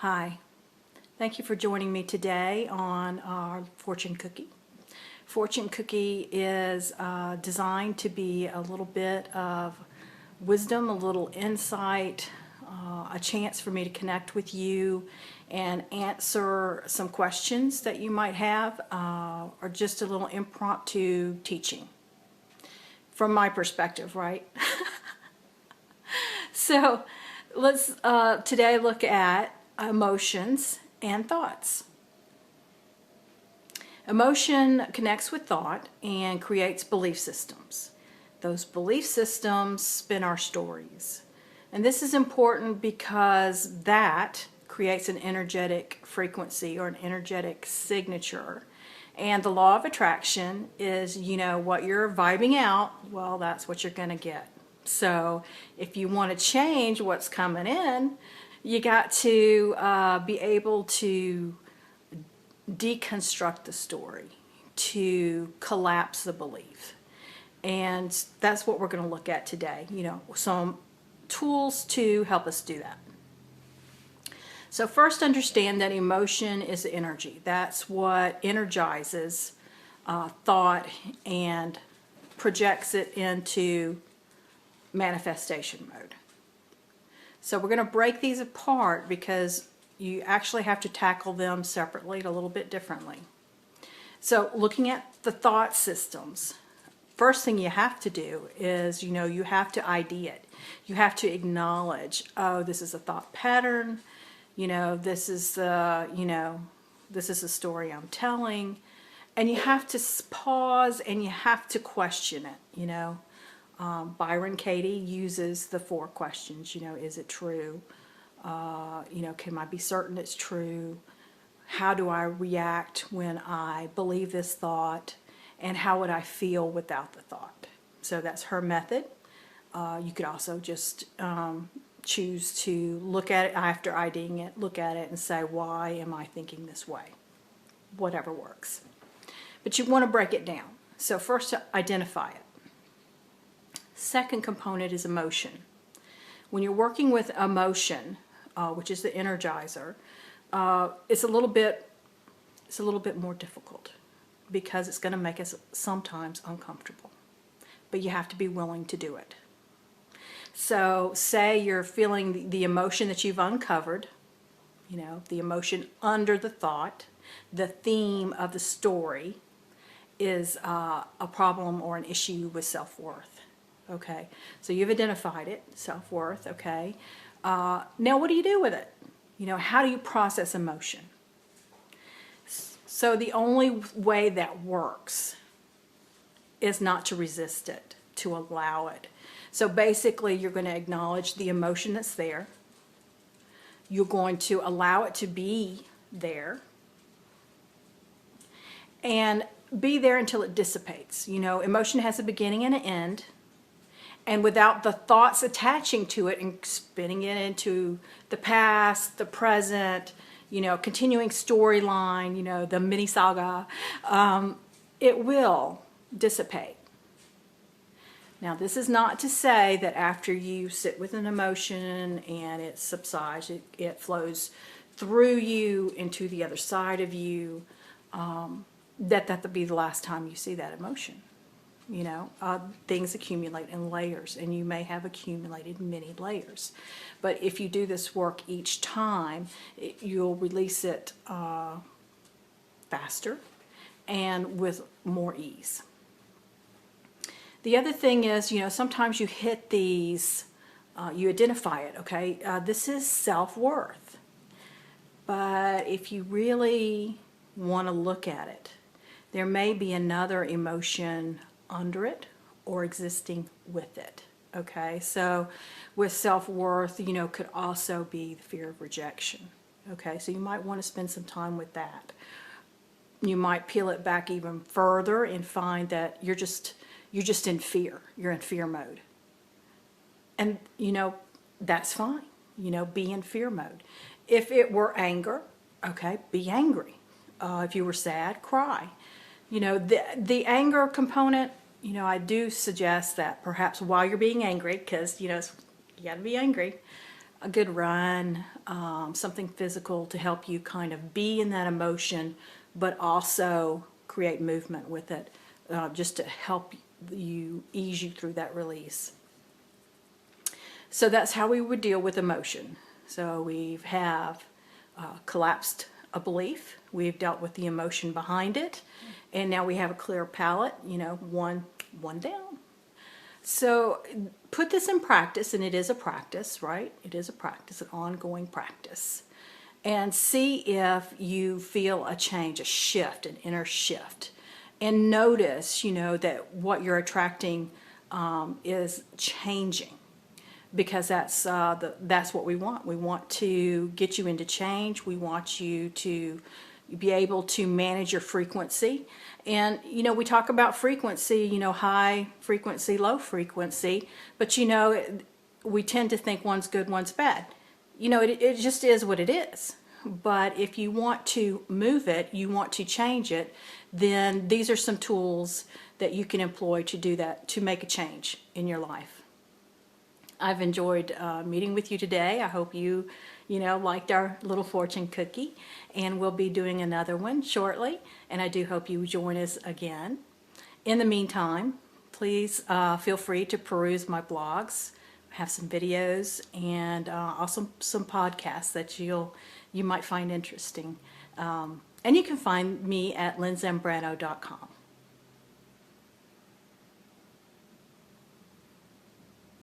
Hi, thank you for joining me today on our fortune cookie. Fortune cookie is designed to be a little bit of wisdom, a little insight, a chance for me to connect with you and answer some questions that you might have, or just a little impromptu teaching from my perspective, right? So let's today look at emotions and thoughts. Emotion connects with thought and creates belief systems. Those belief systems spin our stories. And this is important because that creates an energetic frequency or an energetic signature. And the law of attraction is, what you're vibing out, well, that's what you're going to get. So if you want to change what's coming in, you got to be able to deconstruct the story, to collapse the belief. And that's what we're going to look at today, some tools to help us do that. So first, understand that emotion is energy. That's what energizes thought and projects it into manifestation mode. So we're going to break these apart because you actually have to tackle them separately, a little bit differently. So looking at the thought systems, first thing you have to do is, you have to ID it. You have to acknowledge, oh, this is a thought pattern. This is the story I'm telling. And you have to pause and you have to question it, Byron Katie uses the 4 questions, is it true? Can I be certain it's true? How do I react when I believe this thought? And how would I feel without the thought? So that's her method. You could also just choose to look at it after IDing it, look at it and say, why am I thinking this way? Whatever works. But you want to break it down. So first, identify it. Second component is emotion. When you're working with emotion, which is the energizer, it's a little bit more difficult because it's going to make us sometimes uncomfortable. But you have to be willing to do it. So say you're feeling the emotion that you've uncovered, the emotion under the thought, the theme of the story is a problem or an issue with self-worth. Okay, so you've identified it, self-worth, okay. Now what do you do with it? How do you process emotion? So the only way that works is not to resist it, to allow it. So basically you're going to acknowledge the emotion that's there. You're going to allow it to be there. And be there until it dissipates. Emotion has a beginning and an end. And without the thoughts attaching to it and spinning it into the past, the present, continuing storyline, the mini saga, it will dissipate. Now, this is not to say that after you sit with an emotion and it subsides, it flows through you into the other side of you, that'll be the last time you see that emotion. Things accumulate in layers, and you may have accumulated many layers. But if you do this work each time, you'll release it faster and with more ease. The other thing is, sometimes you hit these, you identify it, okay? This is self-worth. But if you really want to look at it, there may be another emotion under it or existing with it. Okay, so with self-worth, could also be the fear of rejection. Okay, so you might want to spend some time with that. You might peel it back even further and find that you're just in fear. You're in fear mode. And that's fine. Be in fear mode. If it were anger, okay, be angry. If you were sad, cry. The anger component, I do suggest that perhaps while you're being angry, because, you got to be angry, a good run, something physical to help you kind of be in that emotion, but also create movement with it, just to help you ease you through that release. So that's how we would deal with emotion. So we have collapsed a belief, we've dealt with the emotion behind it, and now we have a clear palette, one down. So put this in practice, and it is a practice, right? It is a practice, an ongoing practice. And see if you feel a change, a shift, an inner shift. And notice, that what you're attracting is changing. Because that's what we want. We want to get you into change. We want you to be able to manage your frequency. And, we talk about frequency, high frequency, low frequency, but, we tend to think one's good, one's bad. It just is what it is. But if you want to move it, you want to change it, then these are some tools that you can employ to do that, to make a change in your life. I've enjoyed meeting with you today. I hope you liked our little fortune cookie, and we'll be doing another one shortly, and I do hope you join us again. In the meantime, please feel free to peruse my blogs. I have some videos and also some podcasts that you might find interesting. And you can find me at lynzambrano.com.